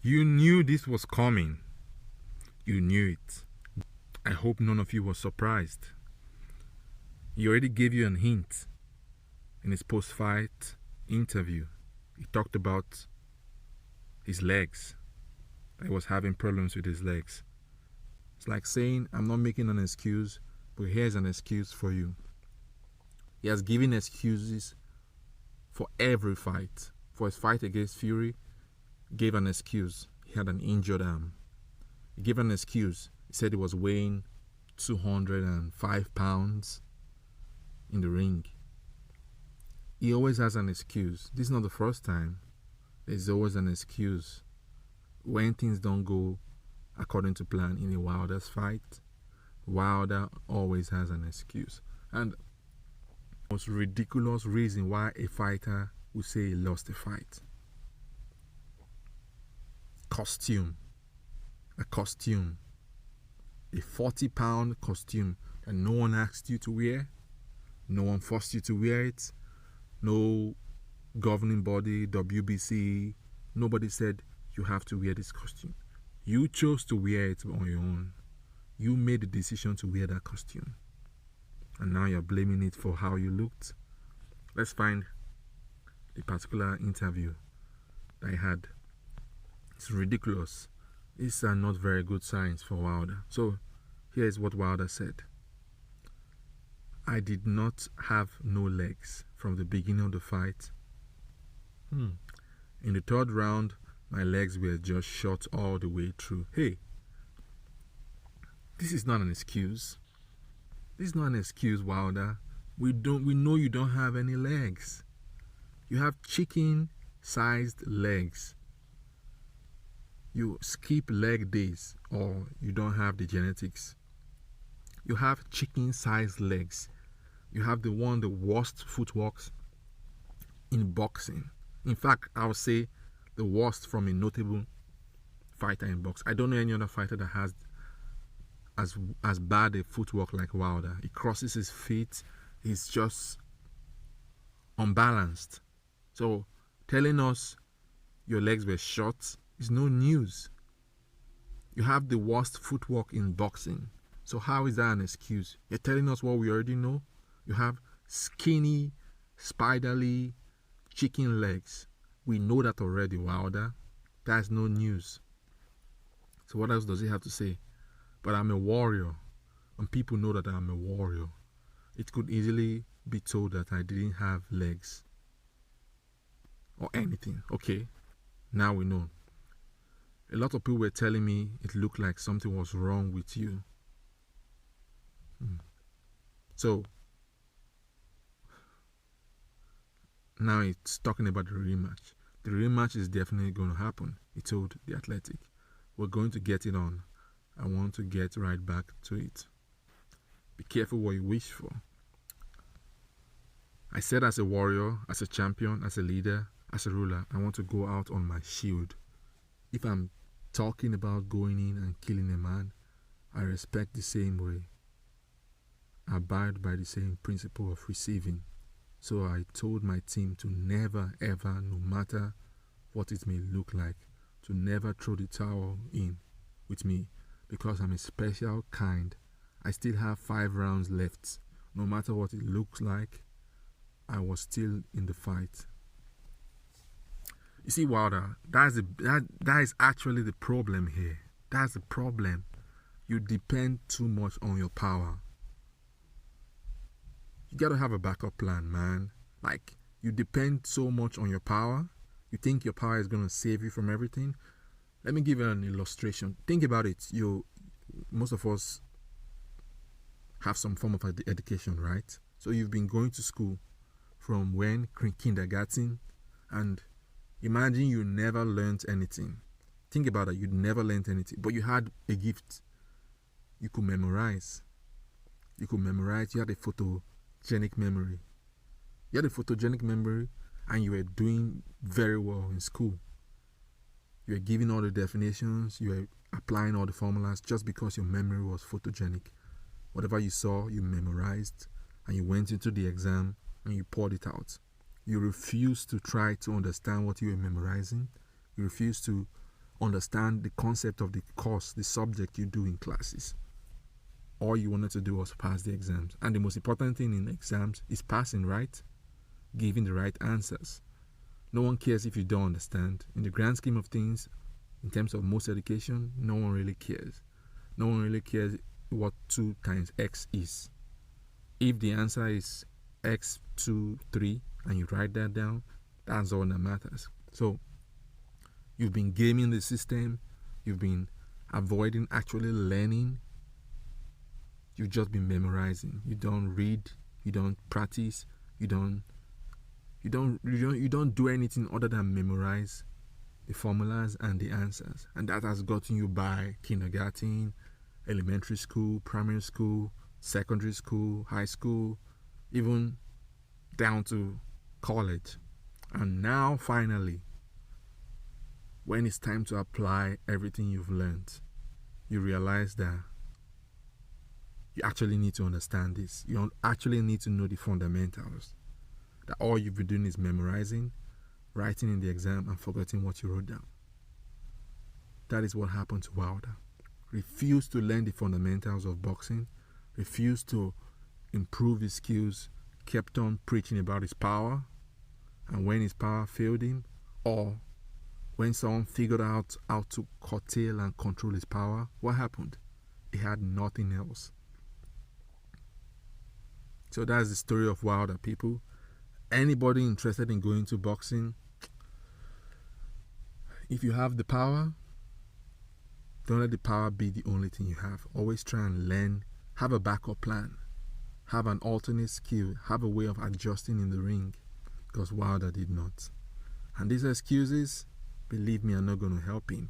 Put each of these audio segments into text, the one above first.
You knew this was coming. You knew it. I hope none of you were surprised. He already gave you an hint in his post-fight interview. He talked about his legs. He was having problems with his legs. It's like saying, I'm not making an excuse, but here's an excuse for you. He has given excuses for every fight. For his fight against Fury, gave an excuse. He had an injured arm. He gave an excuse. He said he was weighing 205 pounds in the ring. He always has an excuse. This is not the first time. There's always an excuse. When things don't go according to plan in a Wilder's fight, Wilder always has an excuse. And the most ridiculous reason why a fighter would say he lost a fight. Costume. A costume. A 40-pound costume that no one asked you to wear. No one forced you to wear it. No governing body, WBC, nobody said you have to wear this costume. You chose to wear it on your own. You made the decision to wear that costume. And now you're blaming it for how you looked. Let's find the particular interview that I had. It's ridiculous. These are not very good signs for Wilder. So here's what Wilder said. I did not have no legs from the beginning of the fight. In the third round, my legs were just shot all the way through. Hey, this is not an excuse. This is not an excuse, Wilder. We know you don't have any legs. You have chicken-sized legs. You skip leg days or you don't have the genetics. You have chicken-sized legs. You have the worst footwork in boxing. In fact, I would say the worst from a notable fighter in boxing. I don't know any other fighter that has as bad a footwork like Wilder. He crosses his feet. He's just unbalanced. So telling us your legs were short is no news. You have the worst footwork in boxing. So how is that an excuse? You're telling us what we already know? You have skinny, spiderly chicken legs. We know that already, Wilder. That's no news. So what else does he have to say? But I'm a warrior, and people know that I'm a warrior. It could easily be told that I didn't have legs or anything. Okay, now we know. A lot of people were telling me it looked like something was wrong with you. So now it's talking about the rematch. The rematch is definitely going to happen, he told The Athletic. We're going to get it on. I want to get right back to it. Be careful what you wish for. I said as a warrior, as a champion, as a leader, as a ruler, I want to go out on my shield. If I'm talking about going in and killing a man, I respect the same way. I abide by the same principle of receiving. So I told my team to never ever, no matter what it may look like, to never throw the towel in with me, because I'm a special kind. I still have 5 rounds left. No matter what it looks like, I was still in the fight. You see, Wilder, that is actually the problem here. That's the problem. You depend too much on your power. You gotta have a backup plan, man. Like, you depend so much on your power. You think your power is gonna save you from everything. Let me give you an illustration. Think about it. Most of us have some form of education, right? So you've been going to school from when? Kindergarten. And imagine you never learned anything. Think about it. You never learned anything. But you had a gift. You could memorize. You had a photogenic memory. And you were doing very well in school. You were giving all the definitions. You were applying all the formulas just because your memory was photogenic. Whatever you saw, you memorized. And you went into the exam and you poured it out. You refused to try to understand what you were memorizing. You refuse to understand the concept of the course, the subject you do in classes. All you wanted to do was pass the exams. And the most important thing in exams is passing, right? Giving the right answers. No one cares if you don't understand. In the grand scheme of things, in terms of most education, no one really cares. No one really cares what 2 times x is. If the answer is x 2, 3, and you write that down, that's all that matters. So, you've been gaming the system. You've been avoiding actually learning. You've just been memorizing. You don't read. You don't practice. You don't do anything other than memorize the formulas and the answers. And that has gotten you by kindergarten, elementary school, primary school, secondary school, high school, even down to college. And now, finally, when it's time to apply everything you've learned, you realize that you actually need to understand this. You actually need to know the fundamentals. That all you've been doing is memorizing, writing in the exam, and forgetting what you wrote down. That is what happened to Wilder. Refused to learn the fundamentals of boxing, refused to improve his skills, kept on preaching about his power, and when his power failed him, or when someone figured out how to curtail and control his power, what happened? He had nothing else. So that's the story of Wilder, people. Anybody interested in going to boxing, if you have the power, don't let the power be the only thing you have. Always try and learn, have a backup plan, have an alternate skill, have a way of adjusting in the ring, because Wilder did not. And these excuses, believe me, are not going to help him.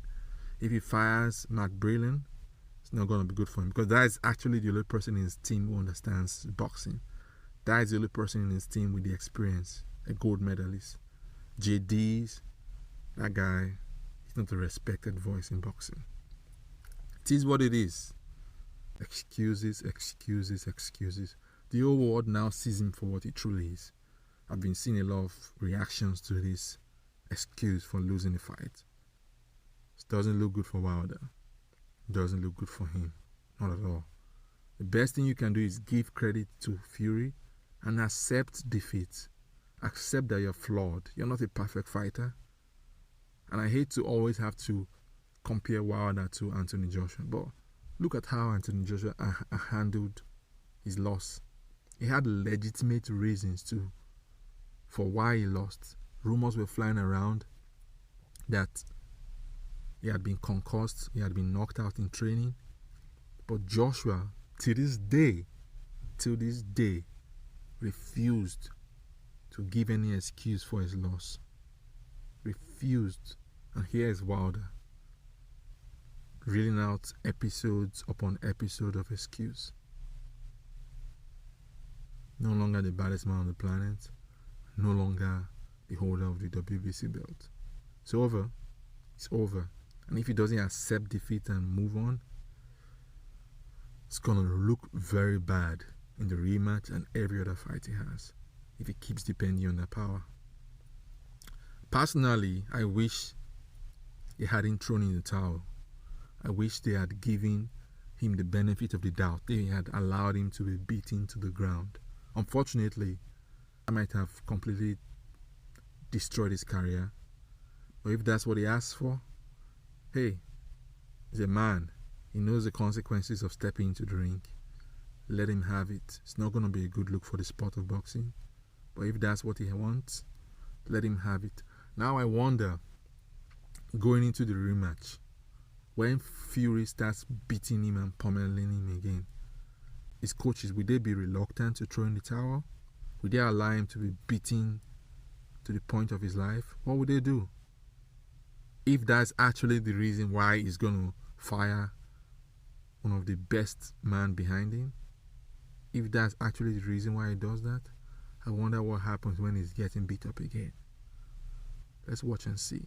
If he fires Matt Brilliant, it's not going to be good for him, because that is actually the only person in his team who understands boxing. That is the only person in his team with the experience, a gold medalist. JD's, that guy, he's not a respected voice in boxing. It is what it is. Excuses, excuses, excuses. The whole world now sees him for what he truly is. I've been seeing a lot of reactions to this excuse for losing the fight. It doesn't look good for Wilder. It doesn't look good for him. Not at all. The best thing you can do is give credit to Fury and accept defeat. Accept that you're flawed. You're not a perfect fighter. And I hate to always have to compare Wilder to Anthony Joshua, but look at how Anthony Joshua handled his loss. He had legitimate reasons for why he lost. Rumors were flying around that he had been concussed, he had been knocked out in training. But Joshua, till this day, refused to give any excuse for his loss. Refused. And here is Wilder, reeling out episodes upon episode of excuse. No longer the baddest man on the planet. No longer the holder of the WBC belt. It's over. It's over. And if he doesn't accept defeat and move on, it's going to look very bad in the rematch and every other fight he has, if he keeps depending on that power. Personally, I wish he hadn't thrown in the towel. I wish they had given him the benefit of the doubt. They had allowed him to be beaten to the ground. Unfortunately, I might have completely destroyed his career. But if that's what he asked for, hey, he's a man. He knows the consequences of stepping into the ring. Let him have it. It's not going to be a good look for the sport of boxing. But if that's what he wants, let him have it. Now I wonder, going into the rematch, when Fury starts beating him and pummeling him again, his coaches, will they be reluctant to throw in the towel? Will they allow him to be beaten to the point of his life? What would they do? If that's actually the reason why he's going to fire one of the best man behind him, if that's actually the reason why he does that, I wonder what happens when he's getting beat up again. Let's watch and see.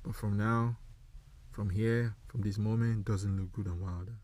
But from now, from here, from this moment, doesn't look good on Wilder.